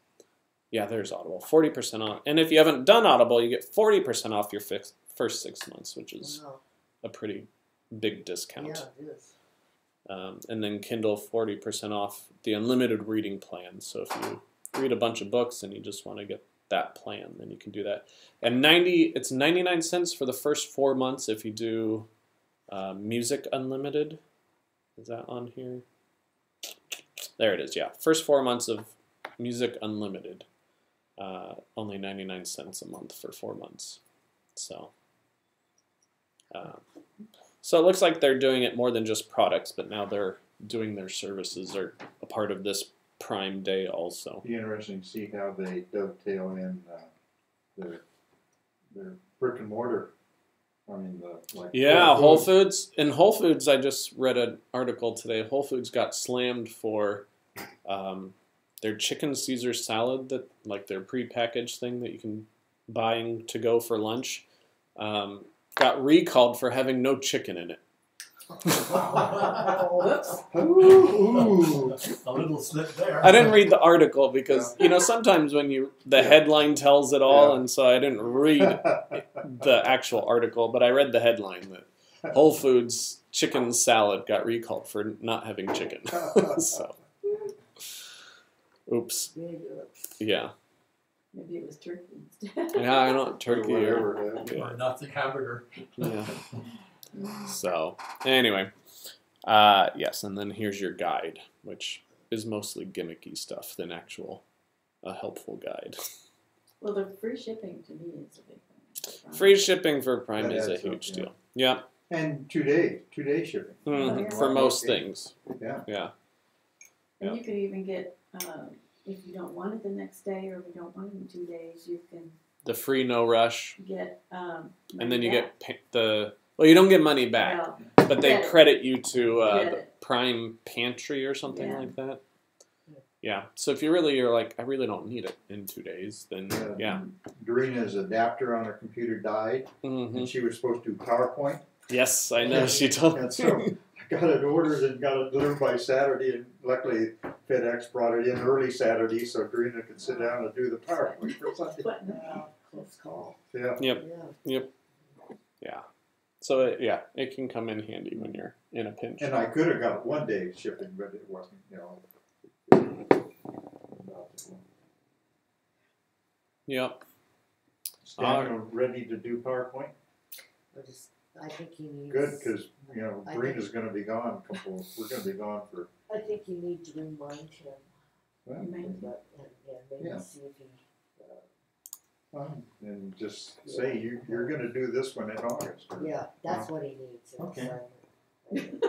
yeah, there's Audible, 40% off. And if you haven't done Audible, you get 40% off your first 6 months, which is a pretty big discount. Yeah, it is. And then Kindle, 40% off the unlimited reading plan. So if you read a bunch of books and you just want to get that plan, then you can do that. And it's 99 cents for the first 4 months if you do Music Unlimited. Is that on here? There it is, yeah. First 4 months of Music Unlimited. Only 99 cents a month for 4 months. So it looks like they're doing it more than just products, but now they're doing their services are a part of this Prime Day also. Be interesting to see how they dovetail in their brick and mortar. I mean, Whole Foods. In Whole Foods, I just read an article today. Whole Foods got slammed for their chicken Caesar salad, their prepackaged thing that you can buy to go for lunch, got recalled for having no chicken in it. Whoops. Ooh. A little slip there. I didn't read the article because, sometimes when the headline tells it all, and so I didn't read the actual article, but I read the headline that Whole Foods chicken salad got recalled for not having chicken. So, oops. Big oops. Yeah. Maybe it was turkey instead. Yeah, I know, turkey or Or nothing hamburger. yeah. So, anyway, yes, and then here's your guide, which is mostly gimmicky stuff than a helpful guide. Well, the free shipping to me is a big thing. Free shipping for Prime That is a adds up, huge yeah. deal. Yeah. And 2 day shipping. Mhm, yeah. for most Okay. things. Yeah. Yeah. And you could even get, if you don't want it the next day or if you don't want it in 2 days, you can The free no rush, get and then you get you don't get money back, Well, but they get it. credit you to Get the it. Prime Pantry or something Yeah. like that. Yeah. So if you're like, I really don't need it in 2 days, then yeah. Dorina's adapter on her computer died, Hmm. and she was supposed to do PowerPoint. Yes, I know. She told And so I got it ordered and got it delivered by Saturday, and luckily FedEx brought it in early Saturday so Dorina could sit down and do the PowerPoint for Sunday. But close call. Yeah. Yeah. Yeah. So it can come in handy when you're in a pinch. And I could have got 1 day shipping, but it wasn't, Yep. Daniel ready to do PowerPoint? I think he needs. Good, because, I Brina's gonna be gone we're gonna be gone for, I think you need to remind him well, You might- and maybe Yeah. see if he. and just say, you're gonna do this one in August. Yeah, that's what he needs. an Okay. assignment.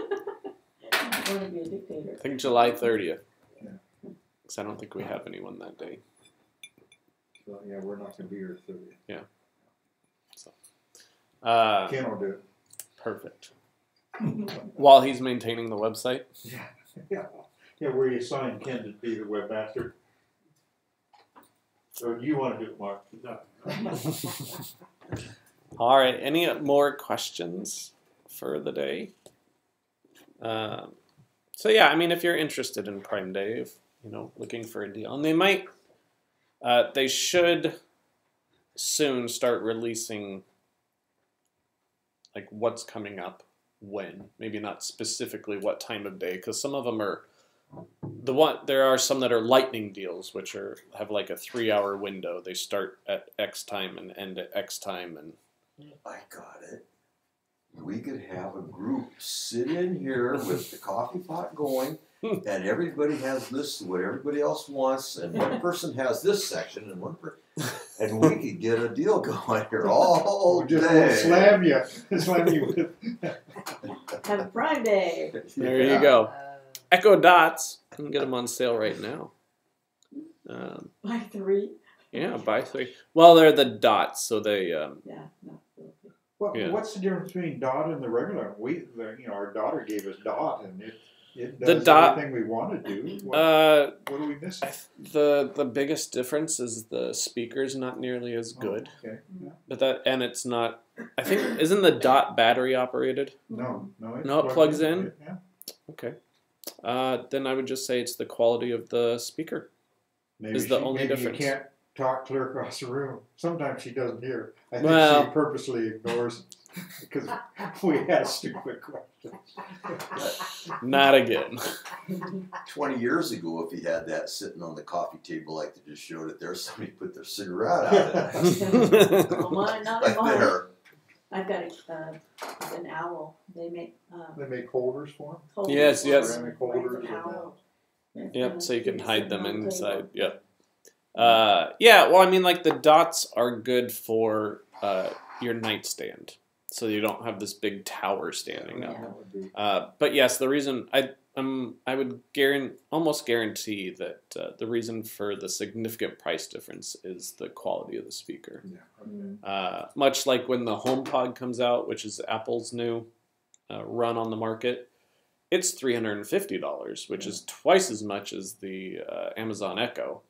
I want to be a dictator. I think July 30th. Yeah. Because I don't think we have anyone that day. So, yeah, we're not gonna be here 30th. Ken will do it. Perfect. While he's maintaining the website. Yeah, where you assign Ken to be the webmaster. Or you wanna do it, Mark? No. All right. Any more questions for the day? So yeah, I mean, if you're interested in Prime Day, if, looking for a deal, and they should soon start releasing like what's coming up when, maybe not specifically what time of day, because some of them are there are some that are lightning deals, which have like a 3-hour window. They start at X time and end at X time, and I got it. We could have a group sit in here with the coffee pot going, and everybody has lists of what everybody else wants, and one person has this section, and and we could get a deal going here all Just day. slam you with. Have a Prime Day. there you go. Echo Dots. You can get them on sale right now. Buy 3. Yeah, buy 3. Well, they're the dots, so they. Yeah, no. Yeah. What's the difference between dot and the regular? Our daughter gave us dot, and it The does dot- everything we want to do. What are we missing? The biggest difference is the speaker's not nearly as good, Oh, okay. Yeah. but it's not. I think isn't the dot battery operated? No, No, it plugs in? Yeah. Okay. Then I would just say it's the quality of the speaker. Maybe Is the only difference. You can't talk clear across the room. Sometimes she doesn't hear. I think Well- she purposely ignores it because we ask stupid questions. Not again. 20 years ago, if he had that sitting on the coffee table like they just showed it there, somebody put their cigarette out in it. Well, mine, not Right mine. there. I've got an owl. They make They make holders for them. holders. Yes, yes. Ceramic holders. It's an owl. It's, Yep. So you can it's hide sitting them on the inside. table. Yep. Yeah. Well, I mean, like the dots are good for your nightstand, so you don't have this big tower standing up. That would be. But yes, the reason I would almost guarantee that the reason for the significant price difference is the quality of the speaker. Yeah, okay. Much like when the HomePod comes out, which is Apple's new run on the market, it's $350, which is twice as much as the Amazon Echo,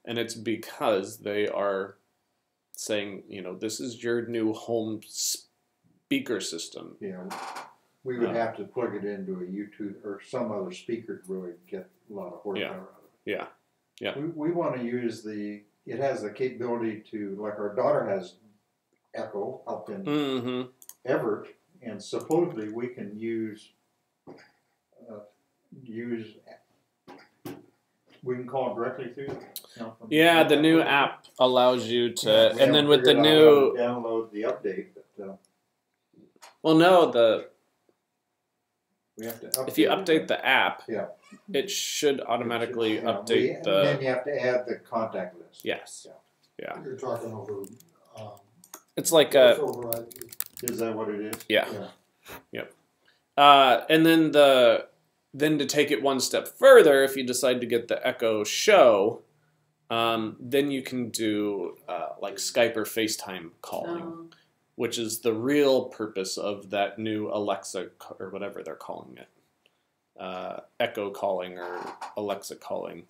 and it's because they are saying, this is your new home speaker system. Yeah, we would have to plug it into a YouTube or some other speaker to really get a lot of horsepower out of it. Yeah. Yeah. We want to use it has the capability to, like our daughter has Echo up in Mm-hmm. Everett, and supposedly we can we can call directly through from Yeah, the new app allows you to, Yeah, we and then haven't with the figured out new, how to download the update, but well, no, we have to if you update the app, Yeah. it should automatically Yeah, update and the. then you have to add the contact list. Yes. Yeah. You're talking over, It's like voice a over IP. Is that what it is? yeah. And then to take it one step further, if you decide to get the Echo Show, then you can do like Skype or FaceTime calling, which is the real purpose of that new Alexa or whatever they're calling it, Echo calling or Alexa calling,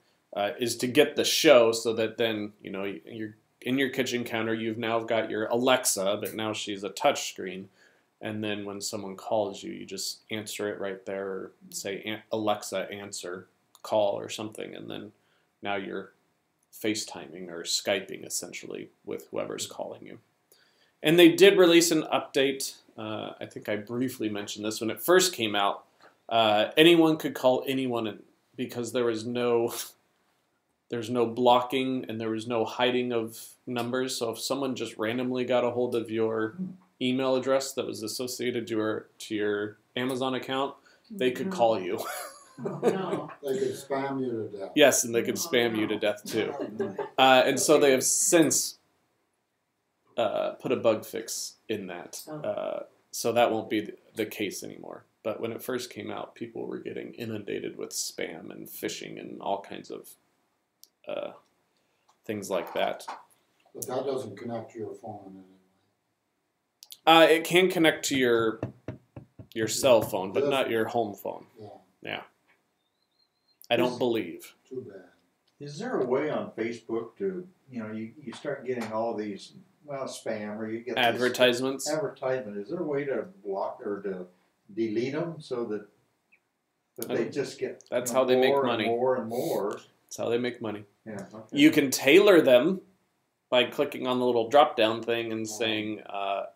is to get the show so that then you're in your kitchen counter. You've now got your Alexa, but now she's a touch screen. And then when someone calls you, you just answer it right there, or say, Alexa, answer, call, or something. And then now you're FaceTiming or Skyping, essentially, with whoever's calling you. And they did release an update. I think I briefly mentioned this. When it first came out, anyone could call anyone because there was no there's no blocking and there was no hiding of numbers. So if someone just randomly got a hold of your email address that was associated to your Amazon account, they could call you. No. They could spam you to death. Yes, and they could spam you to death too. And so they have since put a bug fix in that. So that won't be the case anymore. But when it first came out, people were getting inundated with spam and phishing and all kinds of things like that. But that doesn't connect to your phone in any way. It can connect to your cell phone, but not your home phone. Yeah. I don't believe. Too bad. Is there a way on Facebook to, you start getting all these, spam, or you get Advertisements? Advertisement. Is there a way to block or to delete them so that they just get That's how they make more money. And more and more? That's how they make money. Yeah. Okay. You can tailor them by clicking on the little drop-down thing and saying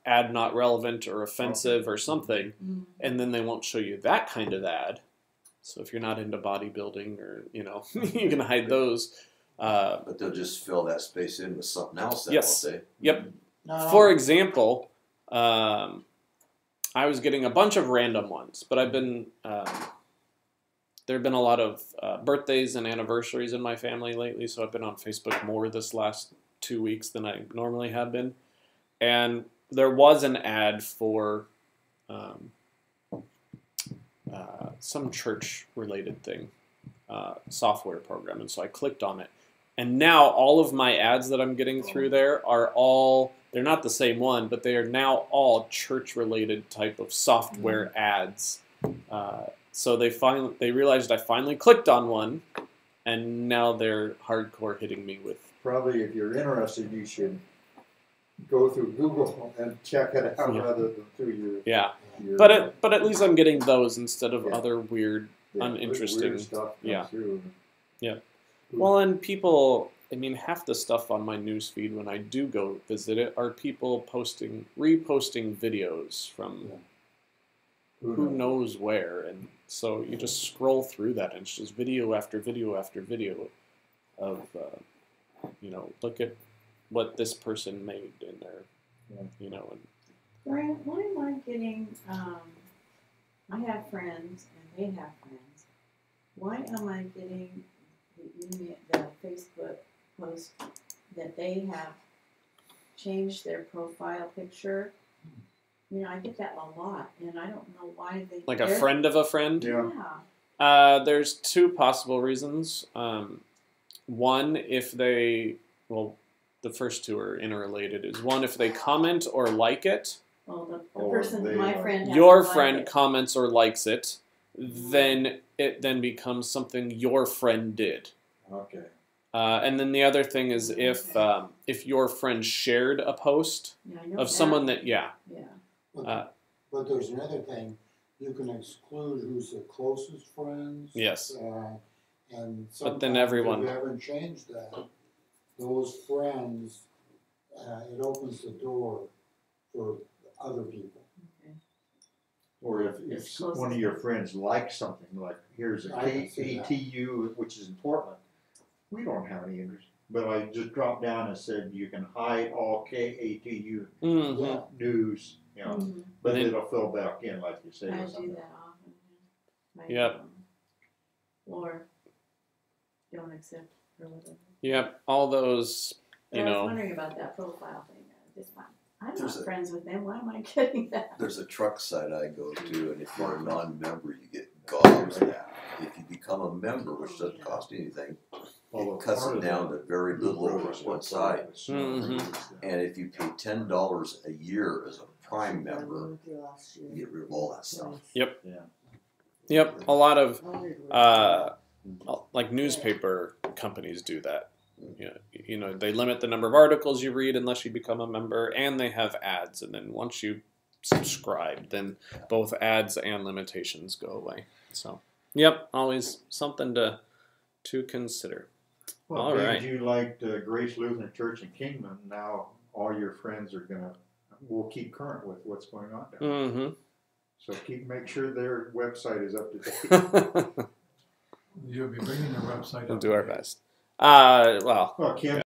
ad not relevant or offensive or something, and then they won't show you that kind of ad. So if you're not into bodybuilding or, you can hide those. But they'll just fill that space in with something else, Yes. won't they? Yep. No. For example, I was getting a bunch of random ones, but I've been... there have been a lot of birthdays and anniversaries in my family lately, so I've been on Facebook more this last 2 weeks than I normally have been. And there was an ad for some church-related thing, software program, and so I clicked on it. And now all of my ads that I'm getting through there are all, they're not the same one, but they are now all church-related type of software ads. So they realized I finally clicked on one, and now they're hardcore hitting me with. Probably, if you're interested, you should go through Google and check it out rather than through your. But at least I'm getting those instead of other weird, Yeah, uninteresting. weird stuff comes through. Well, and people, half the stuff on my newsfeed when I do go visit it are people reposting videos from who knows where, and so you just scroll through that, and it's just video after video after video of, look at what this person made in their, and Brian, why am I getting, I have friends and they have friends. Why am I getting the Facebook post that they have changed their profile picture? I get that a lot, and I don't know why they... Like a friend of a friend? Yeah. There's two possible reasons. One, if they... Well, the first two are interrelated. Is one, if they comment or like it. Well, the person, my friend... Your has to friend like it. comments or likes it, then it then becomes something your friend did. Okay. And then the other thing is if your friend shared a post of someone that... Yeah. But there's another thing. You can exclude who's the closest friends. Yes. And But then everyone... if you haven't changed that, those friends, it opens the door for other people. Or if one of your friends likes something, like here's a ATU, which is in Portland, we don't have any interest. But I just dropped down and said you can hide all KATU news, but then, it'll fill back in like you say. I or do something. that often. Yep. Or don't accept or whatever. Yep, all those, But I was wondering about that profile thing. I'm not friends with them. Why am I getting that? There's a truck site I go to, and if you're a non-member, you get gobs now. If you become a member, which doesn't cost anything, it cuts it down to very little over on one side. Mm-hmm. And if you pay $10 a year as a Prime member, you get rid of all that stuff. Yep. Yeah. Yep. A lot of like newspaper companies do that. They limit the number of articles you read unless you become a member, and they have ads. And then once you subscribe, then both ads and limitations go away. So, yep, always something to consider. Well, all right. You liked Grace Lutheran Church in Kingman. Now all your friends will keep current with what's going on down there. Mm-hmm. So make sure their website is up to date. You'll be bringing their website up. We'll do our best. Well, Well, Ken